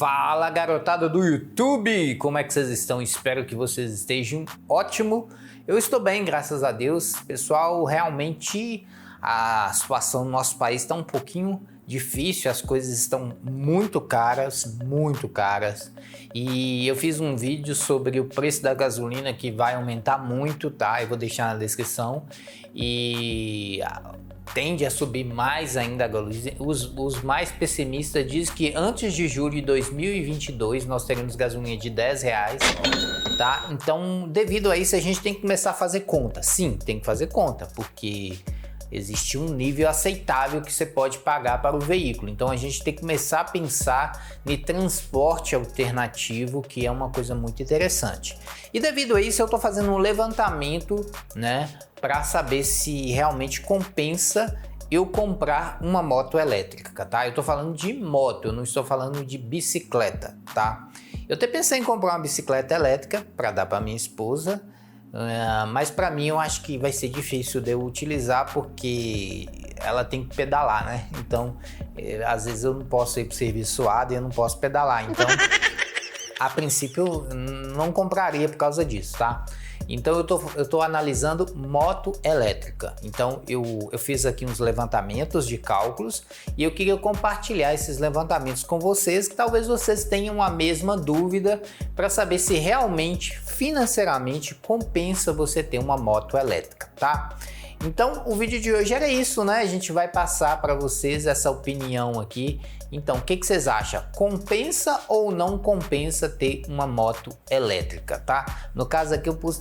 Fala, garotada do YouTube! Como é que vocês estão? Espero que vocês estejam ótimo. Eu estou bem, graças a Deus. Pessoal, realmente a situação no nosso país está um pouquinho difícil, as coisas estão muito caras. E eu fiz um vídeo sobre o preço da gasolina que vai aumentar muito, tá? Eu vou deixar na descrição. E tende a subir mais ainda a gasolina. Os mais pessimistas dizem que antes de julho de 2022 nós teremos gasolina de R$10, tá? Então, devido a isso, a gente tem que começar a fazer conta. Sim, tem que fazer conta, porque existe um nível aceitável que você pode pagar para o veículo. Então, a gente tem que começar a pensar em transporte alternativo, que é uma coisa muito interessante. E devido a isso, eu estou fazendo um levantamento, né, para saber se realmente compensa eu comprar uma moto elétrica, tá? Eu tô falando de moto, eu não estou falando de bicicleta, tá? Eu até pensei em comprar uma bicicleta elétrica para dar para minha esposa, mas para mim eu acho que vai ser difícil de eu utilizar porque ela tem que pedalar, né? Então, às vezes eu não posso ir pro serviço suado e eu não posso pedalar, então a princípio eu não compraria por causa disso, tá? Então eu tô analisando moto elétrica. Então eu fiz aqui uns levantamentos de cálculos e eu queria compartilhar esses levantamentos com vocês, que talvez vocês tenham a mesma dúvida para saber se realmente financeiramente compensa você ter uma moto elétrica, tá? Então o vídeo de hoje era isso, né? A gente vai passar para vocês essa opinião aqui. Então, o que vocês acham? Compensa ou não compensa ter uma moto elétrica, tá? No caso aqui eu pus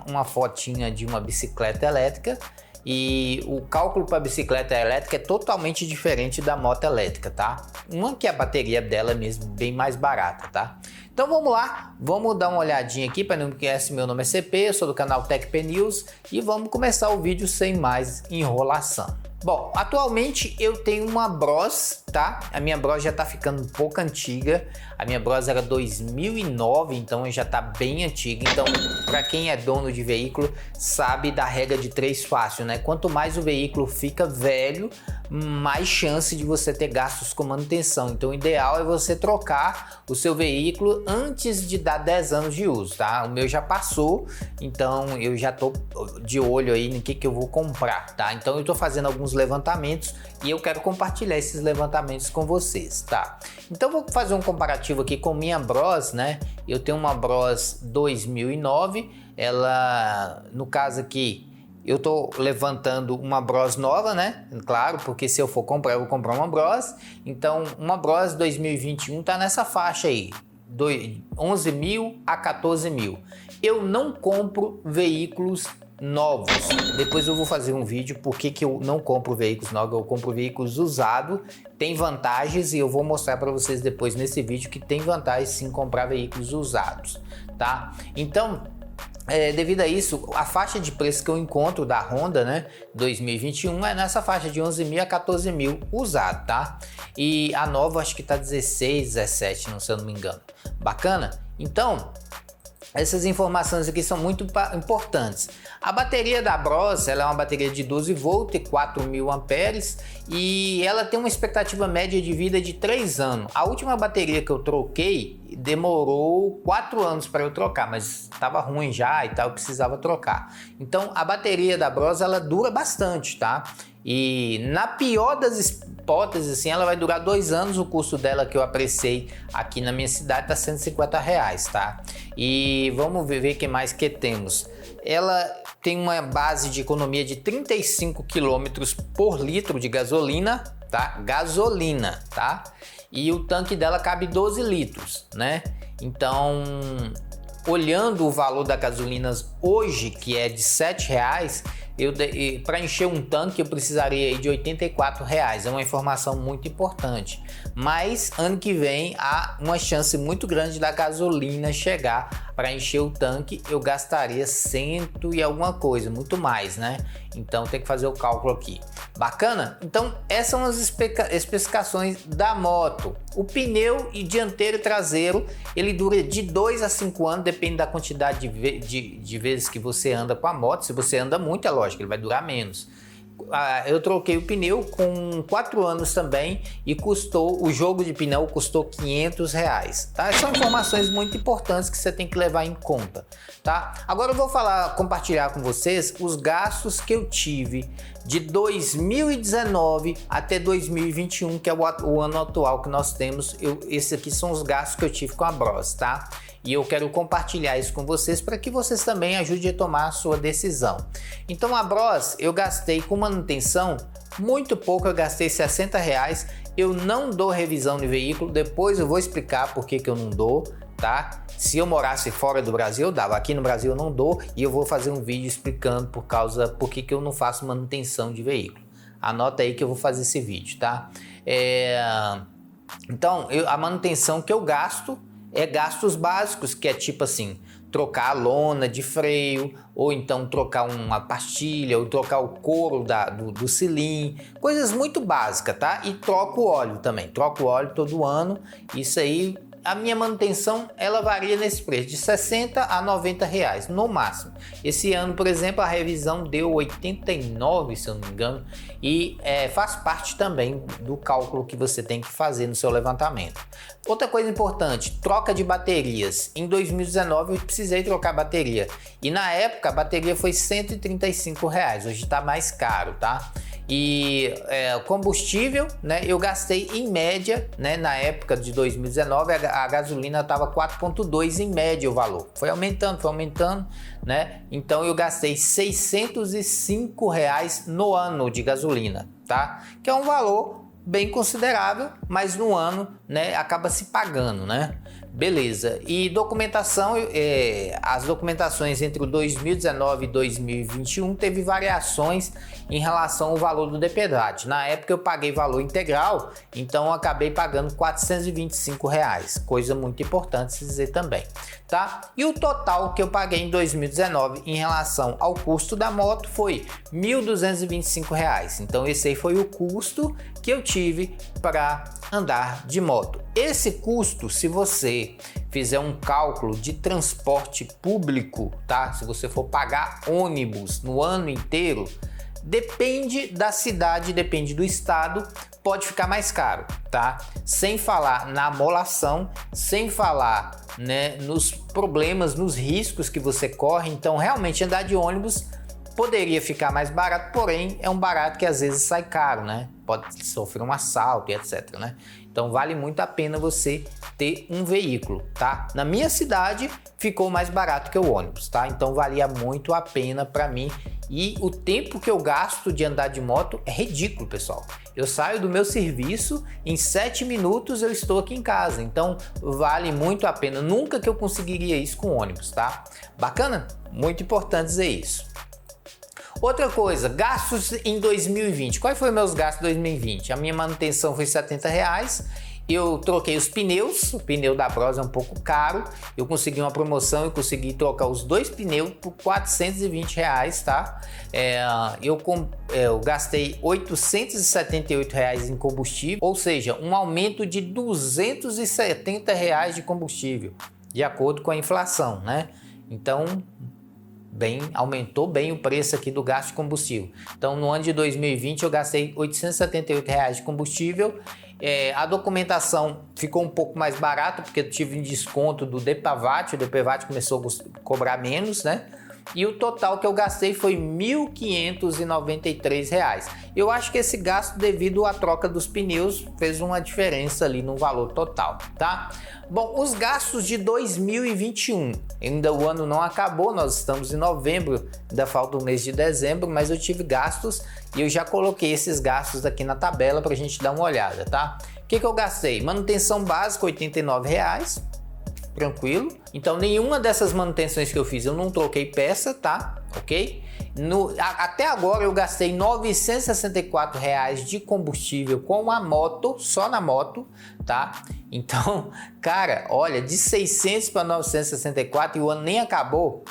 uma fotinha de uma bicicleta elétrica e o cálculo para bicicleta elétrica é totalmente diferente da moto elétrica, tá? Uma que a bateria dela é mesmo bem mais barata, tá? Então vamos lá, vamos dar uma olhadinha aqui. Para quem não conhece, meu nome é CP, eu sou do canal TechP News e vamos começar o vídeo sem mais enrolação. Bom, atualmente eu tenho uma Bros, tá? A minha Bros já tá ficando um pouco antiga. A minha Bros era 2009, então já tá bem antiga. Então, para quem é dono de veículo, sabe da regra de 3 fácil, né? Quanto mais o veículo fica velho, mais chance de você ter gastos com manutenção. Então, o ideal é você trocar o seu veículo antes de dar 10 anos de uso, tá? O meu já passou, então eu já tô de olho aí no que eu vou comprar, tá? Então, eu tô fazendo alguns levantamentos e eu quero compartilhar esses levantamentos com vocês, tá? Então, vou fazer um comparativo aqui com minha Bros, né? Eu tenho uma Bros 2009, ela, no caso aqui, eu tô levantando uma Bros nova, né? Claro, porque se eu for comprar, eu vou comprar uma Bros. Então, uma Bros 2021 tá nessa faixa aí, 11 mil a 14 mil. Eu não compro veículos novos. Depois eu vou fazer um vídeo porque que eu não compro veículos novos, eu compro veículos usados. Tem vantagens e eu vou mostrar para vocês depois nesse vídeo que tem vantagem sim comprar veículos usados, tá? Então, devido a isso, a faixa de preço que eu encontro da Honda, né, 2021 é nessa faixa de 11 mil a 14 mil usado, tá? E a nova acho que tá 16, 17, se eu não me engano. Bacana? Então, essas informações aqui são muito importantes. A bateria da Bros, ela é uma bateria de 12 volts e 4.000 amperes e ela tem uma expectativa média de vida de 3 anos. A última bateria que eu troquei demorou 4 anos para eu trocar, mas estava ruim já e tal, eu precisava trocar. Então a bateria da Bros, ela dura bastante, tá? E na pior das hipóteses, assim, ela vai durar 2 anos. O custo dela que eu apreciei aqui na minha cidade tá R$150, tá? E vamos ver o que mais que temos. Ela tem uma base de economia de 35 km por litro de gasolina, tá? Gasolina, tá? E o tanque dela cabe 12 litros, né? Então, olhando o valor da gasolina hoje, que é de R$7, para encher um tanque eu precisaria de R$84. É uma informação muito importante. Mas ano que vem há uma chance muito grande da gasolina chegar. Para encher o tanque eu gastaria 100 e alguma coisa, muito mais, né? Então tem que fazer o cálculo aqui. Bacana? Então essas são as especificações da moto. O pneu e dianteiro e traseiro, ele dura de 2 a 5 anos, depende da quantidade de vezes que você anda com a moto. Se você anda muito, é lógico, ele vai durar menos. eu troquei o pneu com 4 anos também e o jogo de pneu custou R$500, tá? São informações muito importantes que você tem que levar em conta, tá? Agora eu vou compartilhar com vocês os gastos que eu tive de 2019 até 2021, que é o ano atual que nós temos. Esses aqui são os gastos que eu tive com a Bros, tá? E eu quero compartilhar isso com vocês para que vocês também ajudem a tomar a sua decisão. Então a Bros, eu gastei com manutenção muito pouco, eu gastei R$60. Eu não dou revisão de veículo, depois eu vou explicar por que eu não dou, tá? Se eu morasse fora do Brasil, eu dava. Aqui no Brasil eu não dou e eu vou fazer um vídeo explicando por que eu não faço manutenção de veículo. Anota aí que eu vou fazer esse vídeo, tá? Então, a manutenção que eu gasto é gastos básicos, que é tipo assim, trocar a lona de freio, ou então trocar uma pastilha, ou trocar o couro do cilindro, coisas muito básicas, tá? E troco o óleo também, troco o óleo todo ano. Isso aí, a minha manutenção, ela varia nesse preço, de R$60 a R$90 no máximo. Esse ano, por exemplo, a revisão deu 89, se eu não me engano, e faz parte também do cálculo que você tem que fazer no seu levantamento. Outra coisa importante, troca de baterias. Em 2019 eu precisei trocar a bateria e na época a bateria foi R$135, hoje está mais caro, tá? E combustível, né? Eu gastei em média, né? Na época de 2019 a gasolina estava 4,2 em média o valor. Foi aumentando, né? Então eu gastei R$605 no ano de gasolina, tá? Que é um valor bem considerável, mas no ano, né, acaba se pagando, né? Beleza. E documentação, as documentações entre o 2019 e 2021 teve variações em relação ao valor do DPVAT. Na época eu paguei valor integral, então eu acabei pagando R$425, coisa muito importante se dizer também, tá? E o total que eu paguei em 2019 em relação ao custo da moto foi R$1.225. Então esse aí foi o custo que eu tive para andar de moto. Esse custo, se você fizer um cálculo de transporte público, tá? Se você for pagar ônibus no ano inteiro, depende da cidade, depende do estado, pode ficar mais caro, tá? Sem falar na amolação, sem falar, né, nos problemas, nos riscos que você corre. Então, realmente andar de ônibus poderia ficar mais barato, porém é um barato que às vezes sai caro, né? Pode sofrer um assalto e etc, né? Então vale muito a pena você ter um veículo, tá? Na minha cidade ficou mais barato que o ônibus, tá? Então valia muito a pena para mim. E o tempo que eu gasto de andar de moto é ridículo, pessoal. Eu saio do meu serviço, em 7 minutos eu estou aqui em casa. Então vale muito a pena. Nunca que eu conseguiria isso com ônibus, tá? Bacana? Muito importante dizer isso. Outra coisa, gastos em 2020. Quais foram meus gastos em 2020? A minha manutenção foi R$70. Eu troquei os pneus, o pneu da Bros é um pouco caro. Eu consegui uma promoção e consegui trocar os 2 pneus por R$420, tá? Eu gastei R$878 em combustível, ou seja, um aumento de R$270 de combustível, de acordo com a inflação, né? Então, aumentou bem o preço aqui do gasto de combustível. Então, no ano de 2020, eu gastei R$878 de combustível. A documentação ficou um pouco mais barata, porque eu tive um desconto do DPVAT. O DPVAT começou a cobrar menos, né? E o total que eu gastei foi R$1.593. Eu acho que esse gasto, devido à troca dos pneus, fez uma diferença ali no valor total, tá? Bom, os gastos de 2021, ainda o ano não acabou, nós estamos em novembro, ainda falta o mês de dezembro, mas eu tive gastos e eu já coloquei esses gastos aqui na tabela para a gente dar uma olhada, tá? O que eu gastei? Manutenção básica, R$89. Tranquilo. Então nenhuma dessas manutenções que eu fiz eu não troquei peça, tá? Ok? Até agora eu gastei R$964 de combustível com a moto, só na moto, tá? Então, cara, olha, de 600 para 964 e o ano nem acabou,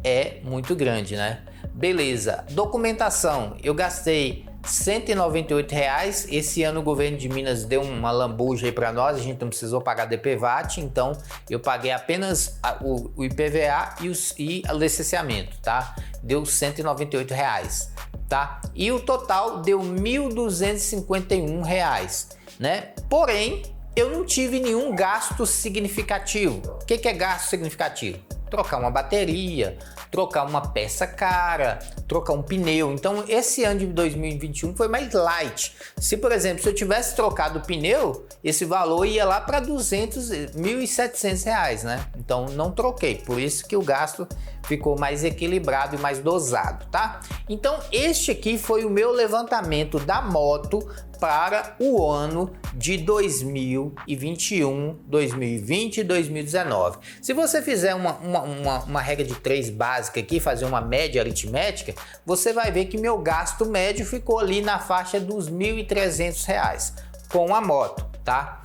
é muito grande, né? Beleza, documentação, eu gastei R$198. Esse ano o governo de Minas deu uma lambuja aí para nós, a gente não precisou pagar DPVAT, então eu paguei apenas o IPVA e o licenciamento, tá? Deu R$198. tá? E o total deu R$ 1.251, né? Porém, eu não tive nenhum gasto significativo. O que é gasto significativo? Trocar uma bateria, trocar uma peça cara, trocar um pneu. Então, esse ano de 2021 foi mais light. Se, por exemplo, se eu tivesse trocado o pneu, esse valor ia lá para R$ 1.700, né? Então, não troquei. Por isso que o gasto ficou mais equilibrado e mais dosado, tá? Então, este aqui foi o meu levantamento da moto para o ano de 2021, 2020 e 2019. Se você fizer uma regra de 3 básica aqui, fazer uma média aritmética, você vai ver que meu gasto médio ficou ali na faixa dos R$ 1.300 com a moto, tá?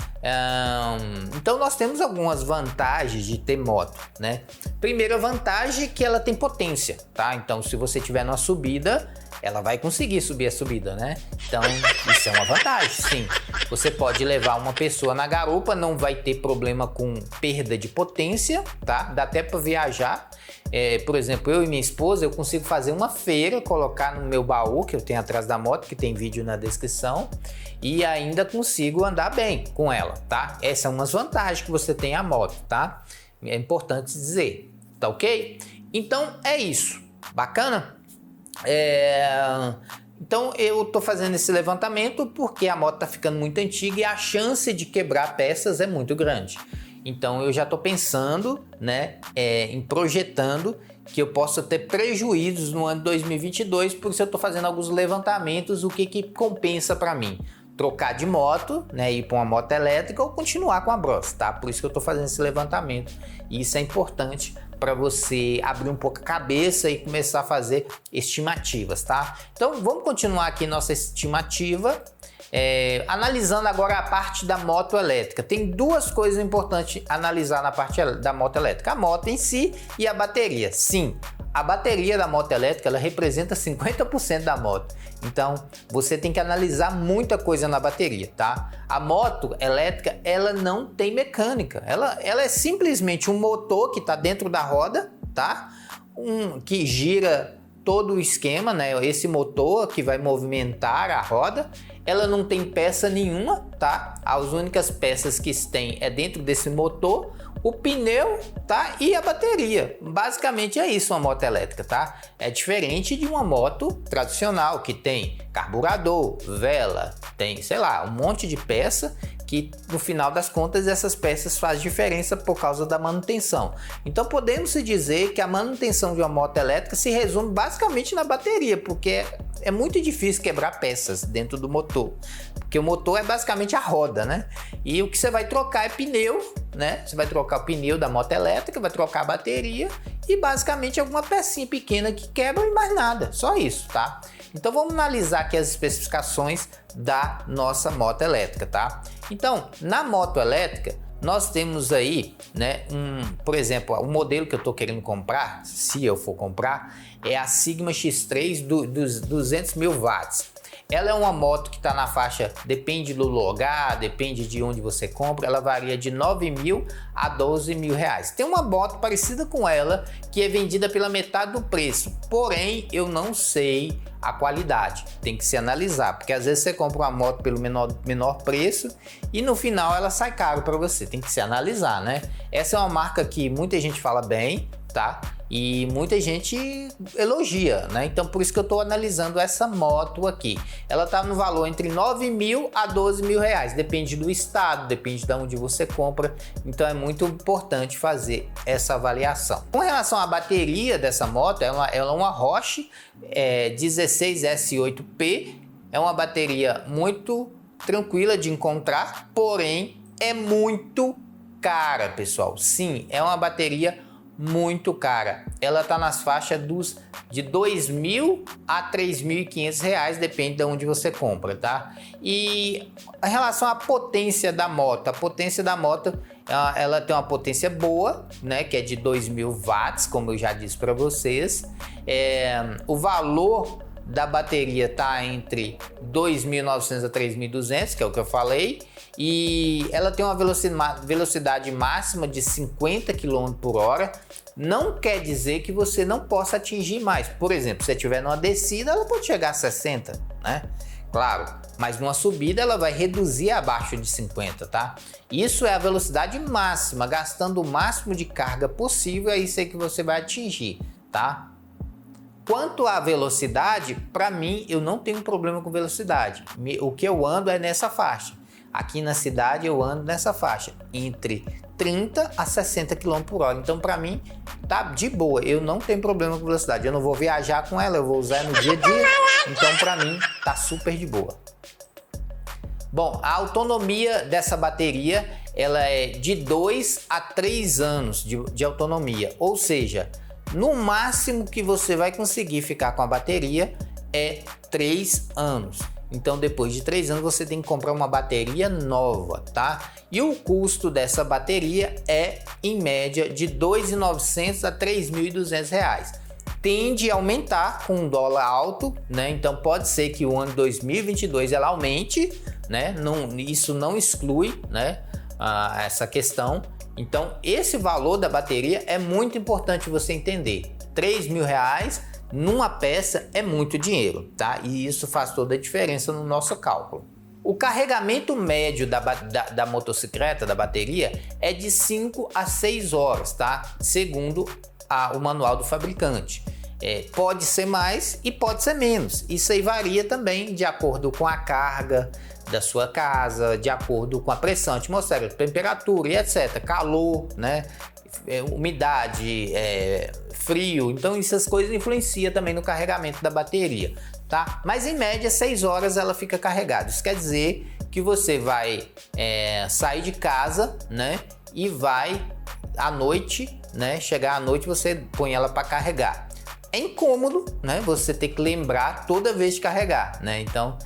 Então nós temos algumas vantagens de ter moto, né? Primeira vantagem é que ela tem potência, tá? Então se você tiver numa subida, ela vai conseguir subir a subida, né? Então isso é uma vantagem, sim. Você pode levar uma pessoa na garupa, não vai ter problema com perda de potência, tá? Dá até para viajar. Por exemplo, eu e minha esposa, eu consigo fazer uma feira, colocar no meu baú que eu tenho atrás da moto, que tem vídeo na descrição, e ainda consigo andar bem com ela, tá? Essas são umas vantagens que você tem a moto, tá? É importante dizer, tá ok? Então é isso, bacana? Então eu tô fazendo esse levantamento porque a moto tá ficando muito antiga e a chance de quebrar peças é muito grande. Então eu já tô pensando, né, em projetando que eu possa ter prejuízos no ano de 2022, por isso eu tô fazendo alguns levantamentos, o que compensa para mim. Trocar de moto, né, ir para uma moto elétrica ou continuar com a Bros, tá? Por isso que eu tô fazendo esse levantamento. E isso é importante para você abrir um pouco a cabeça e começar a fazer estimativas, tá? Então vamos continuar aqui nossa estimativa, analisando agora a parte da moto elétrica. Tem duas coisas importantes analisar na parte da moto elétrica: a moto em si e a bateria. Sim, a bateria da moto elétrica ela representa 50% da moto. Então, você tem que analisar muita coisa na bateria, tá? A moto elétrica, ela não tem mecânica. Ela é simplesmente um motor que está dentro da roda, tá? Que gira todo o esquema, né? Esse motor que vai movimentar a roda. Ela não tem peça nenhuma, tá? As únicas peças que tem é dentro desse motor, o pneu, tá? E a bateria. Basicamente é isso uma moto elétrica, tá? É diferente de uma moto tradicional que tem carburador, vela, tem, sei lá, um monte de peça que no final das contas essas peças fazem diferença por causa da manutenção. Então podemos dizer que a manutenção de uma moto elétrica se resume basicamente na bateria, porque é muito difícil quebrar peças dentro do motor, porque o motor é basicamente a roda, né? E o que você vai trocar é pneu, né? Você vai trocar o pneu da moto elétrica, vai trocar a bateria e basicamente alguma pecinha pequena que quebra e mais nada, só isso, tá? Então vamos analisar aqui as especificações da nossa moto elétrica, tá? Então, na moto elétrica, nós temos aí, né, por exemplo, o modelo que eu estou querendo comprar, se eu for comprar, é a Sigma X3 dos 200 mil watts. Ela é uma moto que está na faixa, depende do lugar, depende de onde você compra, ela varia de 9 mil a 12 mil reais. Tem uma moto parecida com ela que é vendida pela metade do preço, porém eu não sei a qualidade, tem que se analisar, porque às vezes você compra uma moto pelo menor preço e no final ela sai caro para você, tem que se analisar, né? Essa é uma marca que muita gente fala bem, tá? E muita gente elogia, né? Então por isso que eu estou analisando essa moto aqui. Ela tá no valor entre 9 mil a 12 mil reais, depende do estado, depende de onde você compra, então é muito importante fazer essa avaliação. Com relação à bateria dessa moto, ela é uma Roche 16S8P, é uma bateria muito tranquila de encontrar, porém é muito cara, pessoal. Sim, é uma bateria muito cara. Ela tá nas faixas de 2.000 a 3.500 reais, depende de onde você compra, tá? E em relação à potência da moto, ela tem uma potência boa, né? Que é de 2.000 watts, como eu já disse para vocês. O valor da bateria tá entre 2.900 a 3.200, que é o que eu falei, e ela tem uma velocidade máxima de 50 km por hora. Não quer dizer que você não possa atingir mais. Por exemplo, se você estiver numa descida, ela pode chegar a 60, né? Claro, mas numa subida ela vai reduzir abaixo de 50, tá? Isso é a velocidade máxima, gastando o máximo de carga possível, é isso aí que você vai atingir, tá? Quanto à velocidade, para mim, eu não tenho problema com velocidade. O que eu ando é nessa faixa. Aqui na cidade eu ando nessa faixa, entre 30 a 60 km por hora. Então, para mim, tá de boa. Eu não tenho problema com velocidade. Eu não vou viajar com ela, eu vou usar no dia a dia. Então, para mim, tá super de boa. Bom, a autonomia dessa bateria, ela é de 2 a 3 anos de autonomia. Ou seja, no máximo que você vai conseguir ficar com a bateria é 3 anos. Então, depois de 3 anos, você tem que comprar uma bateria nova, tá? E o custo dessa bateria é, em média, de R$ 2.900 a R$ 3.200. Tende a aumentar com o dólar alto, né? Então, pode ser que o ano 2022 ela aumente, né? Isso não exclui, né? Essa questão. Então, esse valor da bateria é muito importante você entender. R$3.000 numa peça é muito dinheiro, tá? E isso faz toda a diferença no nosso cálculo. O carregamento médio da motocicleta, da bateria, é de 5 a 6 horas, tá? Segundo o manual do fabricante. Pode ser mais e pode ser menos. Isso aí varia também de acordo com a carga da sua casa, de acordo com a pressão atmosférica, temperatura e etc. Calor, né? Umidade, frio. Então essas coisas influenciam também no carregamento da bateria, tá? Mas em média 6 horas ela fica carregada. Isso quer dizer que você vai sair de casa, né? E vai à noite, né? Chegar à noite você põe ela para carregar. É incômodo, né? Você tem que lembrar toda vez de carregar, né? Então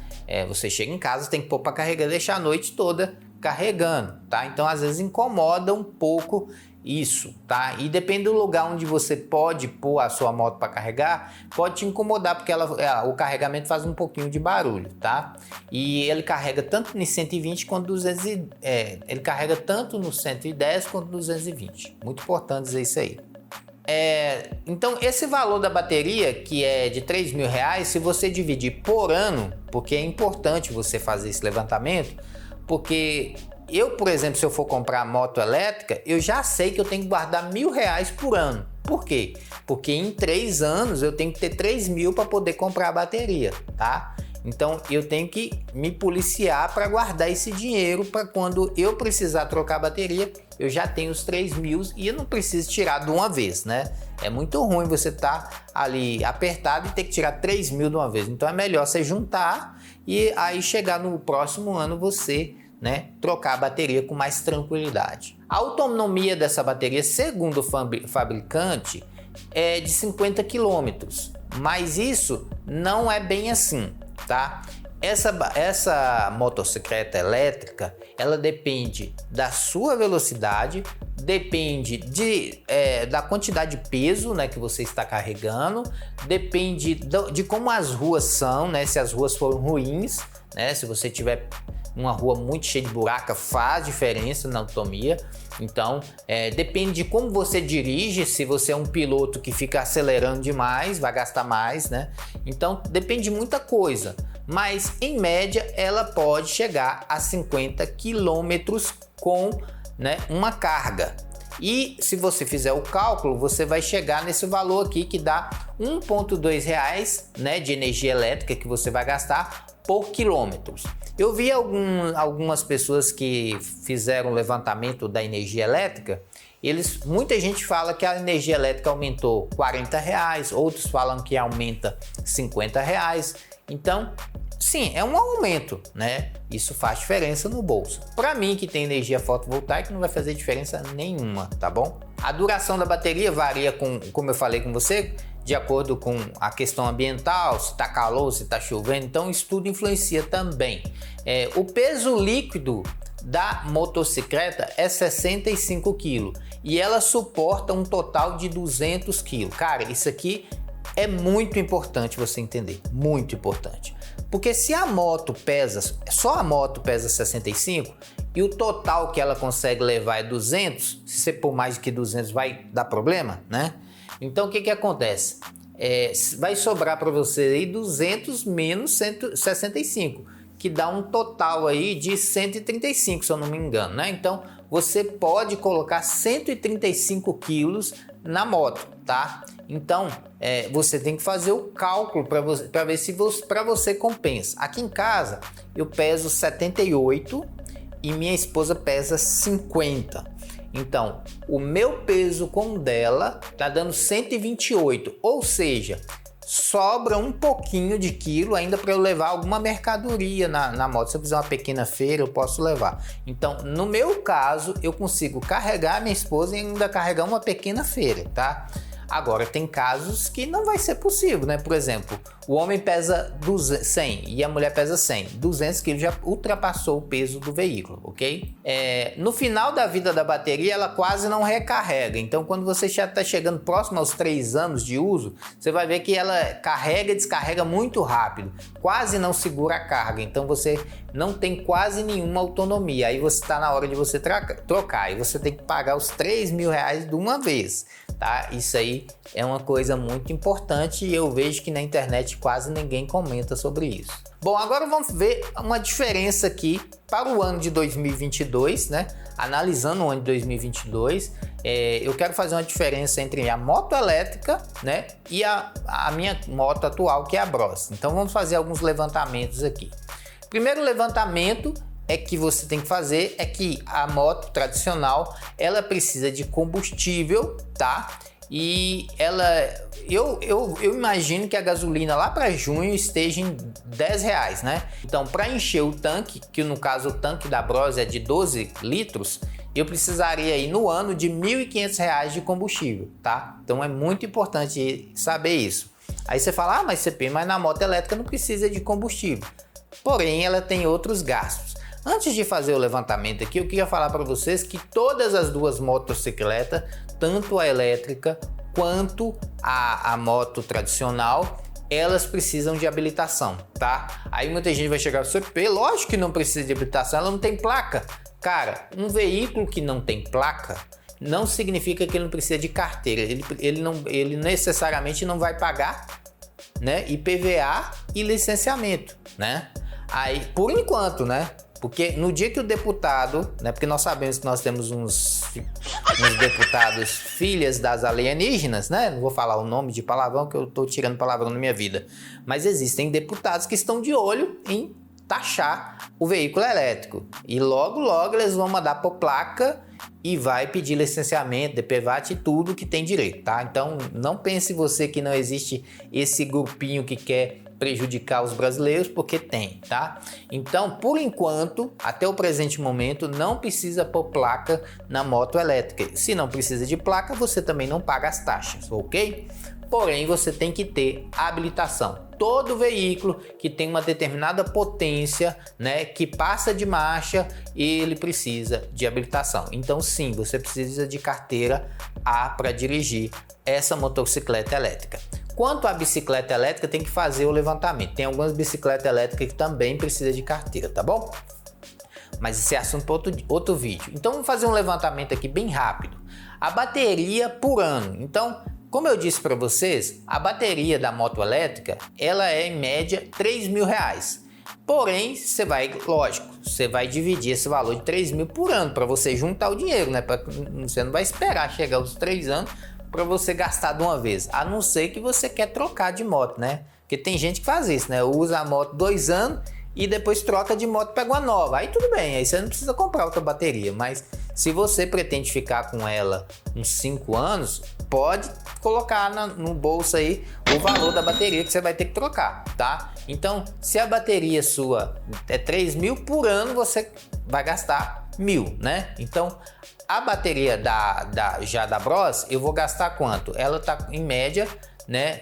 você chega em casa, tem que pôr para carregar, deixar a noite toda carregando, tá? Então às vezes incomoda um pouco isso, tá? E depende do lugar onde você pode pôr a sua moto para carregar, pode te incomodar porque o carregamento faz um pouquinho de barulho, tá? E ele carrega tanto no 120 quanto ele carrega tanto no 110 quanto no 220. Muito importante dizer isso aí. Então esse valor da bateria, que é de R$3.000, se você dividir por ano, porque é importante você fazer esse levantamento, porque eu, por exemplo, se eu for comprar moto elétrica, eu já sei que eu tenho que guardar R$1.000 por ano. Por quê? Porque em 3 anos eu tenho que ter 3.000 para poder comprar a bateria, tá? Então eu tenho que me policiar para guardar esse dinheiro para quando eu precisar trocar a bateria, eu já tenho os 3.000 e eu não preciso tirar de uma vez, né? É muito ruim você estar ali apertado e ter que tirar 3.000 de uma vez. Então é melhor você juntar e aí chegar no próximo ano você, né, trocar a bateria com mais tranquilidade. A autonomia dessa bateria, segundo o fabricante, é de 50 km, mas isso não é bem assim, tá? Essa motocicleta elétrica, ela depende da sua velocidade, depende da quantidade de peso, né, que você está carregando, depende de como as ruas são, né, se as ruas forem ruins, né, se você tiver uma rua muito cheia de buraco, faz diferença na autonomia. Então, depende de como você dirige. Se você é um piloto que fica acelerando demais, vai gastar mais, né? Então, depende de muita coisa. Mas, em média, ela pode chegar a 50 km com, né, uma carga. E se você fizer o cálculo, você vai chegar nesse valor aqui que dá R$1,2, né, de energia elétrica que você vai gastar por quilômetro. Eu vi algumas pessoas que fizeram o levantamento da energia elétrica. Muita gente fala que a energia elétrica aumentou R$40, outros falam que aumenta R$50. Então, sim, é um aumento, né? Isso faz diferença no bolso. Para mim, que tem energia fotovoltaica, não vai fazer diferença nenhuma, tá bom? A duração da bateria varia, como eu falei com você, de acordo com a questão ambiental, se está calor, se está chovendo, então isso tudo influencia também. O peso líquido da motocicleta é 65 kg e ela suporta um total de 200 kg. Cara, isso aqui é muito importante você entender, muito importante. Porque se a moto pesa, só a moto pesa 65 e o total que ela consegue levar é 200, se você pôr mais do que 200 vai dar problema, né? Então o que acontece? Vai sobrar para você aí 200 menos 165, que dá um total aí de 135, se eu não me engano, né? Então você pode colocar 135 quilos na moto, tá? Então você tem que fazer o cálculo para ver se para você compensa. Aqui em casa eu peso 78 e minha esposa pesa 50. Então, o meu peso com o dela tá dando 128, ou seja, sobra um pouquinho de quilo ainda para eu levar alguma mercadoria na moto. Se eu fizer uma pequena feira, eu posso levar. Então, no meu caso, eu consigo carregar minha esposa e ainda carregar uma pequena feira, tá? Agora, tem casos que não vai ser possível, né? Por exemplo, o homem pesa 100 e a mulher pesa 100. 200 quilos já ultrapassou o peso do veículo, ok? No final da vida da bateria, ela quase não recarrega. Então, quando você já está chegando próximo aos 3 anos de uso, você vai ver que ela carrega e descarrega muito rápido. Quase não segura a carga. Então, você não tem quase nenhuma autonomia. Aí você está na hora de você trocar. E você tem que pagar os R$3.000 de uma vez. Tá? Isso aí é uma coisa muito importante e eu vejo que na internet quase ninguém comenta sobre isso. Bom, agora vamos ver uma diferença aqui para o ano de 2022, né? Analisando o ano de 2022, eu quero fazer uma diferença entre a moto elétrica, né, e a minha moto atual, que é a Bros. Então vamos fazer alguns levantamentos aqui. Primeiro levantamento que você tem que fazer é que a moto tradicional ela precisa de combustível, tá? E eu imagino que a gasolina lá para junho esteja em R$10, né? Então, para encher o tanque, que no caso o tanque da Bros é de 12 litros, eu precisaria aí no ano de R$1.500 de combustível, tá? Então é muito importante saber isso. Aí você fala, mas CP, mas na moto elétrica não precisa de combustível. Porém, ela tem outros gastos. Antes de fazer o levantamento aqui, eu queria falar para vocês que todas as duas motocicletas, tanto a elétrica quanto a moto tradicional, elas precisam de habilitação, tá? Aí muita gente vai chegar e dizer, CP, lógico que não precisa de habilitação, ela não tem placa. Cara, um veículo que não tem placa não significa que ele não precisa de carteira. Ele necessariamente não vai pagar, né, IPVA e licenciamento, né? Aí, por enquanto, né? Porque no dia que o deputado, né, porque nós sabemos que nós temos uns deputados filhas das alienígenas, né? Não vou falar o nome de palavrão, que eu tô tirando palavrão na minha vida. Mas existem deputados que estão de olho em taxar o veículo elétrico. E logo, logo eles vão mandar por placa e vai pedir licenciamento, DPVAT e tudo que tem direito, tá? Então não pense você que não existe esse grupinho que quer prejudicar os brasileiros, porque tem, tá? Então, por enquanto, até o presente momento, não precisa pôr placa na moto elétrica. Se não precisa de placa, você também não paga as taxas, ok? Porém, você tem que ter habilitação. Todo veículo que tem uma determinada potência, né, que passa de marcha, ele precisa de habilitação. Então, sim, você precisa de carteira A para dirigir essa motocicleta elétrica. Quanto à bicicleta elétrica, tem que fazer o levantamento. Tem algumas bicicletas elétricas que também precisam de carteira, tá bom? Mas esse é assunto para outro vídeo. Então, vamos fazer um levantamento aqui bem rápido. A bateria por ano. Então, como eu disse para vocês, a bateria da moto elétrica, ela é em média R$3.000. Porém, você vai dividir esse valor de 3.000 por ano para você juntar o dinheiro, né? Você não vai esperar chegar aos 3 anos para você gastar de uma vez, a não ser que você quer trocar de moto, né? Porque tem gente que faz isso, né? Usa a moto 2 anos e depois troca de moto e pega uma nova. Aí tudo bem, aí você não precisa comprar outra bateria, mas se você pretende ficar com ela uns 5 anos, pode colocar no bolso aí o valor da bateria que você vai ter que trocar, tá? Então, se a bateria sua é 3.000 por ano, você vai gastar 1.000, né? Então, a bateria já da Bros, eu vou gastar quanto? Ela tá em média, né?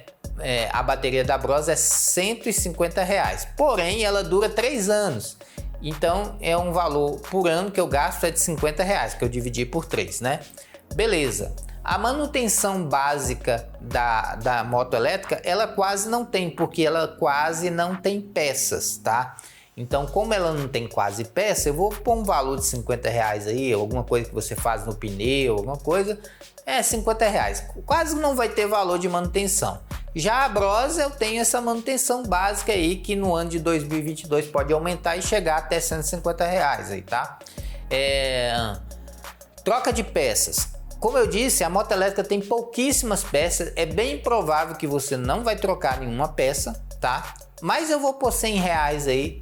A bateria da Bros é R$150. Porém, ela dura 3 anos. Então, é um valor por ano que eu gasto é de R$50, que eu dividi por 3, né? Beleza. A manutenção básica da moto elétrica, ela quase não tem, porque ela quase não tem peças, tá? Então, como ela não tem quase peça, eu vou pôr um valor de R$50 aí, alguma coisa que você faz no pneu, alguma coisa, R$50. Quase não vai ter valor de manutenção. Já a Bros, eu tenho essa manutenção básica aí, que no ano de 2022 pode aumentar e chegar até R$150 aí, tá? Troca de peças. Como eu disse, a moto elétrica tem pouquíssimas peças, é bem provável que você não vai trocar nenhuma peça, tá? Mas eu vou pôr R$100 aí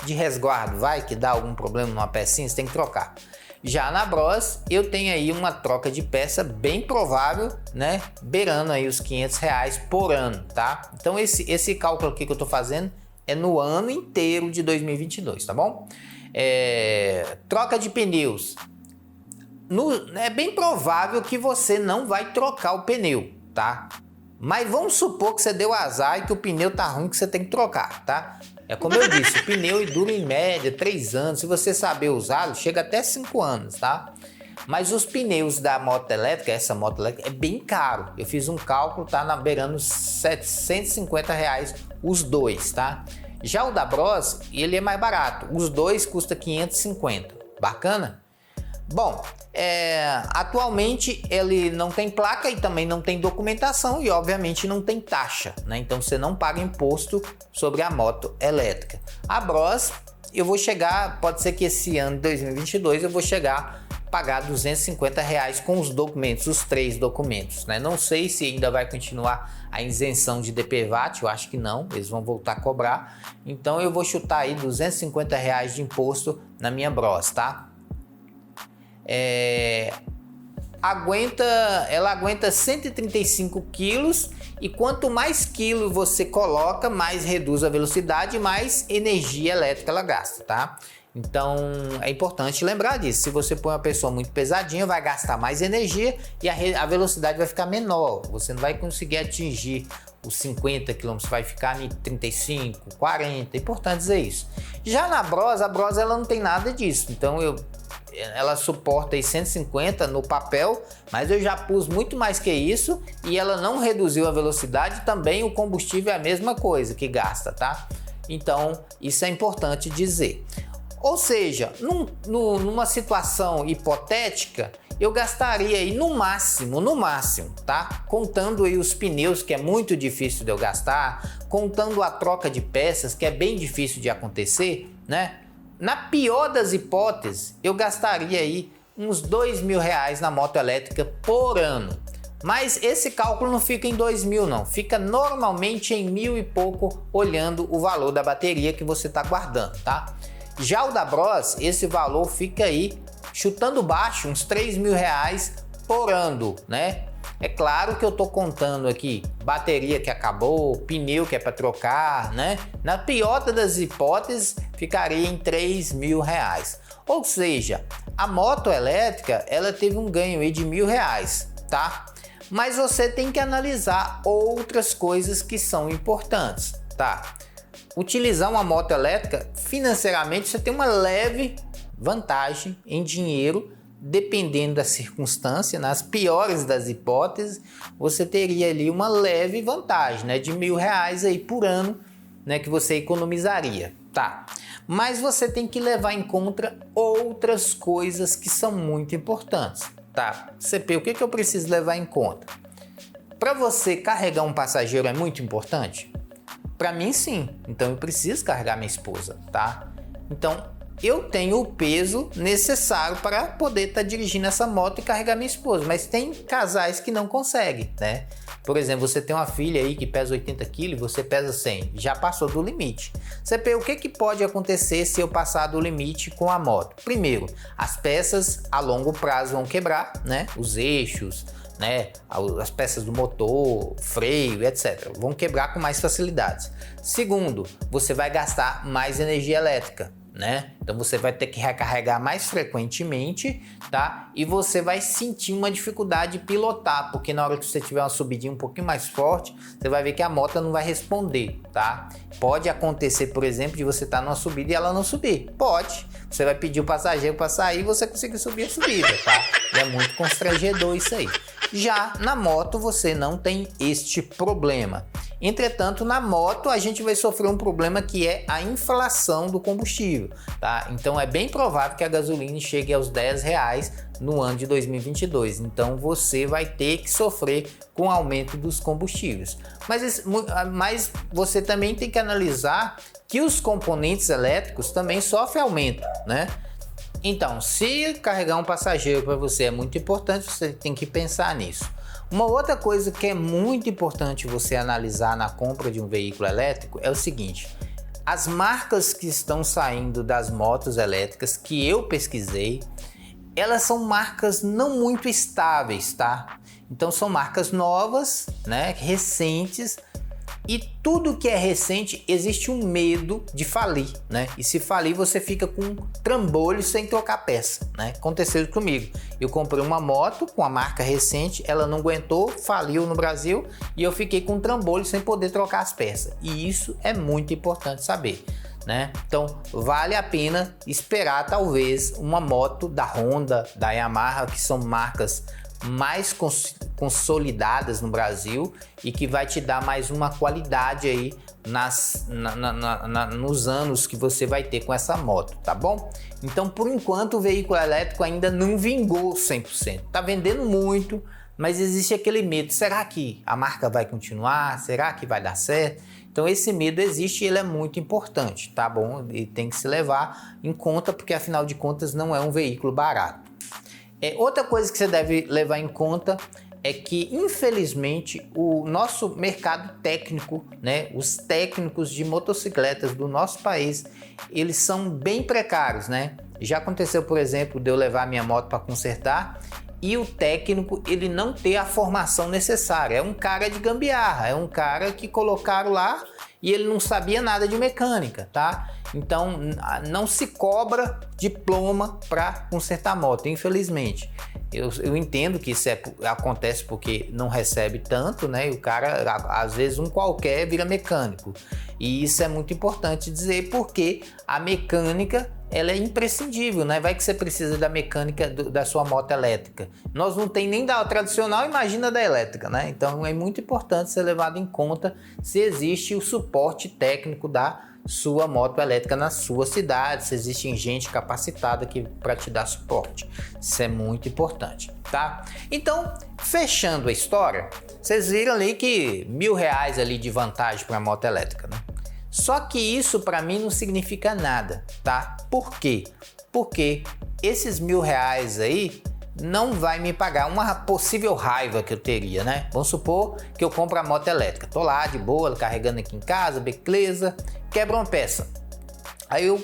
de resguardo, vai que dá algum problema numa pecinha, você tem que trocar. Já na Bros, eu tenho aí uma troca de peça bem provável, né? Beirando aí os R$500 por ano, tá? Então esse cálculo aqui que eu tô fazendo é no ano inteiro de 2022, tá bom? Troca de pneus. É bem provável que você não vai trocar o pneu, tá? Mas vamos supor que você deu azar e que o pneu tá ruim, que você tem que trocar, tá? É como eu disse, o pneu dura em média 3 anos. Se você saber usá-lo, chega até 5 anos, tá? Mas os pneus da moto elétrica, essa moto elétrica, é bem caro. Eu fiz um cálculo, tá beirando R$750 os dois, tá? Já o da Bros, ele é mais barato. Os dois custa R$550. Bacana? Bom, atualmente ele não tem placa e também não tem documentação e obviamente não tem taxa, né? Então você não paga imposto sobre a moto elétrica. A Bros, eu vou chegar, pode ser que esse ano de 2022 eu vou chegar a pagar R$250 com os documentos, os 3 documentos, né? Não sei se ainda vai continuar a isenção de DPVAT, eu acho que não, eles vão voltar a cobrar. Então eu vou chutar aí R$250 de imposto na minha Bros, tá? Ela aguenta 135 quilos e quanto mais quilo você coloca, mais reduz a velocidade, mais energia elétrica ela gasta, tá? Então é importante lembrar disso. Se você põe uma pessoa muito pesadinha, vai gastar mais energia e a velocidade vai ficar menor. Você não vai conseguir atingir os 50 km, vai ficar em 35, 40. É importante dizer isso. Já na Bros, a Bros ela não tem nada disso. Então ela suporta aí 150 no papel, mas eu já pus muito mais que isso e ela não reduziu a velocidade, também o combustível é a mesma coisa que gasta, tá? Então isso é importante dizer. Ou seja, numa situação hipotética, eu gastaria aí no máximo, tá? Contando aí os pneus, que é muito difícil de eu gastar, contando a troca de peças, que é bem difícil de acontecer, né? Na pior das hipóteses, eu gastaria aí uns R$2.000 na moto elétrica por ano. Mas esse cálculo não fica em 2.000 não, fica normalmente em 1.000 e pouco, olhando o valor da bateria que você está guardando, tá? Já o da Bros, esse valor fica aí, chutando baixo, uns R$3.000 por ano, né? É claro que eu tô contando aqui bateria que acabou, pneu que é para trocar, né? Na pior das hipóteses, ficaria em R$3.000. Ou seja, a moto elétrica, ela teve um ganho aí de R$1.000, tá? Mas você tem que analisar outras coisas que são importantes, tá? Utilizar uma moto elétrica, financeiramente, você tem uma leve vantagem em dinheiro. Dependendo da circunstância, nas piores das hipóteses, você teria ali uma leve vantagem, né, de R$1.000 aí por ano, né, que você economizaria, tá? Mas você tem que levar em conta outras coisas que são muito importantes, tá? CP, o que eu preciso levar em conta? Para você carregar um passageiro é muito importante? Para mim, sim. Então eu preciso carregar minha esposa, tá? Então eu tenho o peso necessário para poder estar dirigindo essa moto e carregar minha esposa, mas tem casais que não conseguem, né? Por exemplo, você tem uma filha aí que pesa 80 kg e você pesa 100, já passou do limite. CP, o que pode acontecer se eu passar do limite com a moto? Primeiro, as peças a longo prazo vão quebrar, né? Os eixos, né? As peças do motor, freio, etc. vão quebrar com mais facilidade. Segundo, você vai gastar mais energia elétrica, né? Então você vai ter que recarregar mais frequentemente, tá? E você vai sentir uma dificuldade de pilotar, porque na hora que você tiver uma subidinha um pouquinho mais forte, você vai ver que a moto não vai responder, tá? Pode acontecer, por exemplo, de você estar numa subida e ela não subir. Pode. Você vai pedir o passageiro para sair e você conseguir subir a subida, tá? E é muito constrangedor isso aí. Já na moto você não tem este problema. Entretanto, na moto a gente vai sofrer um problema que é a inflação do combustível, tá? Então é bem provável que a gasolina chegue aos R$10 no ano de 2022. Então você vai ter que sofrer com o aumento dos combustíveis. Mas você também tem que analisar que os componentes elétricos também sofrem aumento, né? Então, se carregar um passageiro para você é muito importante, você tem que pensar nisso. Uma outra coisa que é muito importante você analisar na compra de um veículo elétrico é o seguinte: as marcas que estão saindo das motos elétricas que eu pesquisei, elas são marcas não muito estáveis, tá? Então são marcas novas, né, recentes, e tudo que é recente existe um medo de falir, né? E se falir você fica com trambolho sem trocar peça, né? Aconteceu comigo. Eu comprei uma moto com a marca recente, ela não aguentou, faliu no Brasil e eu fiquei com trambolho sem poder trocar as peças. E isso é muito importante saber, né? Então vale a pena esperar talvez uma moto da Honda, da Yamaha, que são marcas mais consolidadas no Brasil e que vai te dar mais uma qualidade aí nos anos que você vai ter com essa moto, tá bom? Então, por enquanto, o veículo elétrico ainda não vingou 100%. Tá vendendo muito, mas existe aquele medo. Será que a marca vai continuar? Será que vai dar certo? Então, esse medo existe e ele é muito importante, tá bom? E tem que se levar em conta, porque afinal de contas não é um veículo barato. Outra coisa que você deve levar em conta é que, infelizmente, o nosso mercado técnico, né, os técnicos de motocicletas do nosso país, eles são bem precários, né? Já aconteceu, por exemplo, de eu levar minha moto para consertar e o técnico ele não ter a formação necessária. É um cara de gambiarra, é um cara que colocaram lá e ele não sabia nada de mecânica, tá? Então não se cobra diploma para consertar moto, infelizmente. Eu entendo que isso acontece porque não recebe tanto, né? E o cara, às vezes, um qualquer vira mecânico. E isso é muito importante dizer, porque a mecânica ela é imprescindível, né? Vai que você precisa da mecânica da sua moto elétrica. Nós não tem nem da tradicional, imagina da elétrica, né? Então é muito importante ser levado em conta se existe o suporte técnico da sua moto elétrica na sua cidade, se existe gente capacitada para te dar suporte. Isso é muito importante, tá? Então, fechando a história, vocês viram ali que R$1.000 ali de vantagem para a moto elétrica, né? Só que isso para mim não significa nada, tá? Por quê? Porque esses R$1.000 aí não vai me pagar uma possível raiva que eu teria, né? Vamos supor que eu compro a moto elétrica, tô lá de boa, carregando aqui em casa, beleza, quebra uma peça. Aí eu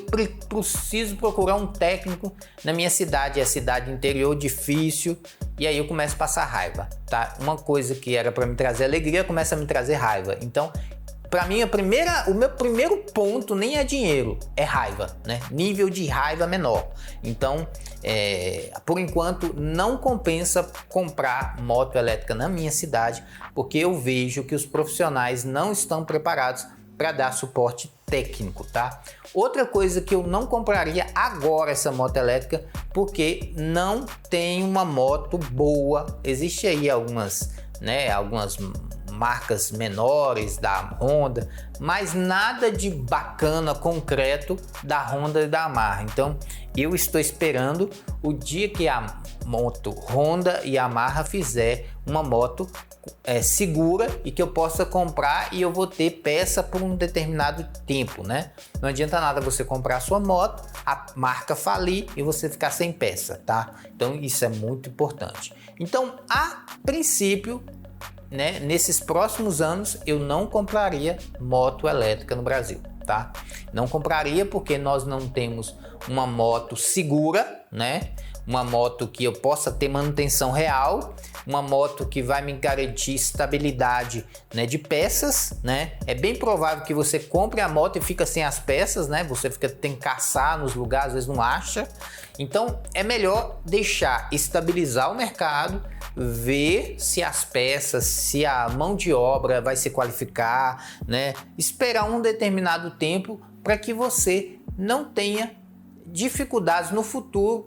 preciso procurar um técnico na minha cidade, é cidade interior, difícil, e aí eu começo a passar raiva, tá? Uma coisa que era para me trazer alegria começa a me trazer raiva. Então, para mim, o meu primeiro ponto nem é dinheiro, é raiva, né? Nível de raiva menor. Então, por enquanto, não compensa comprar moto elétrica na minha cidade, porque eu vejo que os profissionais não estão preparados para dar suporte técnico, tá? Outra coisa que eu não compraria agora essa moto elétrica, porque não tem uma moto boa. Existe aí algumas marcas menores da Honda, mas nada de bacana, concreto da Honda e da Yamaha. Então eu estou esperando o dia que a moto Honda e Yamaha fizer uma moto segura e que eu possa comprar e eu vou ter peça por um determinado tempo, né? Não adianta nada você comprar a sua moto, a marca falir e você ficar sem peça, tá? Então isso é muito importante. Então, a princípio, né, nesses próximos anos eu não compraria moto elétrica no Brasil, tá? Não compraria porque nós não temos uma moto segura, né? Uma moto que eu possa ter manutenção real, uma moto que vai me garantir estabilidade, né, de peças, né? É bem provável que você compre a moto e fica sem as peças, né? Você tem que caçar nos lugares, às vezes não acha. Então é melhor deixar estabilizar o mercado, ver se as peças, se a mão de obra vai se qualificar, né? Esperar um determinado tempo para que você não tenha dificuldades no futuro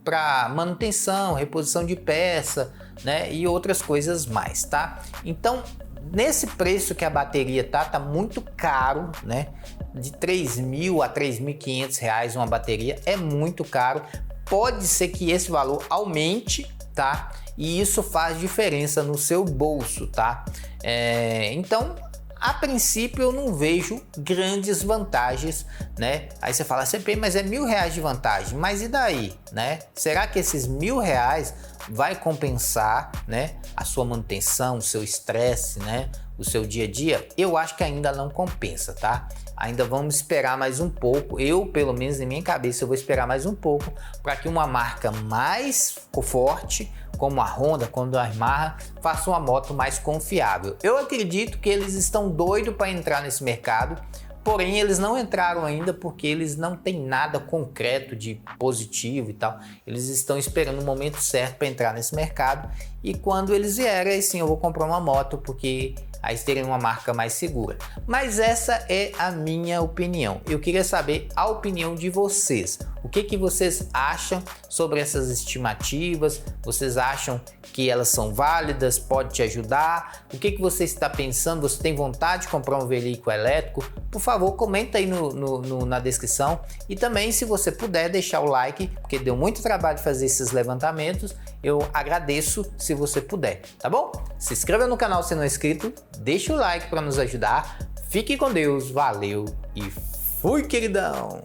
para manutenção, reposição de peça, né, e outras coisas mais, tá? Então, nesse preço que a bateria tá muito caro, né? De 3.000 a 3.500 reais uma bateria é muito caro. Pode ser que esse valor aumente, tá? E isso faz diferença no seu bolso, tá? Então, a princípio eu não vejo grandes vantagens, né? Aí você fala, CP, mas é R$1.000 de vantagem, mas e daí, né? Será que esses R$1.000 vai compensar, né, a sua manutenção, o seu estresse, né, o seu dia a dia? Eu acho que ainda não compensa, tá? Ainda vamos esperar mais um pouco. Eu, pelo menos em minha cabeça, eu vou esperar mais um pouco para que uma marca mais forte, como a Honda, como a Yamaha, faça uma moto mais confiável. Eu acredito que eles estão doidos para entrar nesse mercado, porém eles não entraram ainda porque eles não têm nada concreto de positivo e tal. Eles estão esperando o momento certo para entrar nesse mercado, e quando eles vierem, aí sim eu vou comprar uma moto, porque aí terem uma marca mais segura. Mas essa é a minha opinião. Eu queria saber a opinião de vocês. O que vocês acham sobre essas estimativas? Vocês acham que elas são válidas? Pode te ajudar? O que você está pensando? Você tem vontade de comprar um veículo elétrico? Por favor, comenta aí na descrição. E também, se você puder, deixar o like, porque deu muito trabalho fazer esses levantamentos. Eu agradeço se você puder, tá bom? Se inscreva no canal se não é inscrito, deixa o like para nos ajudar. Fique com Deus, valeu e fui, queridão!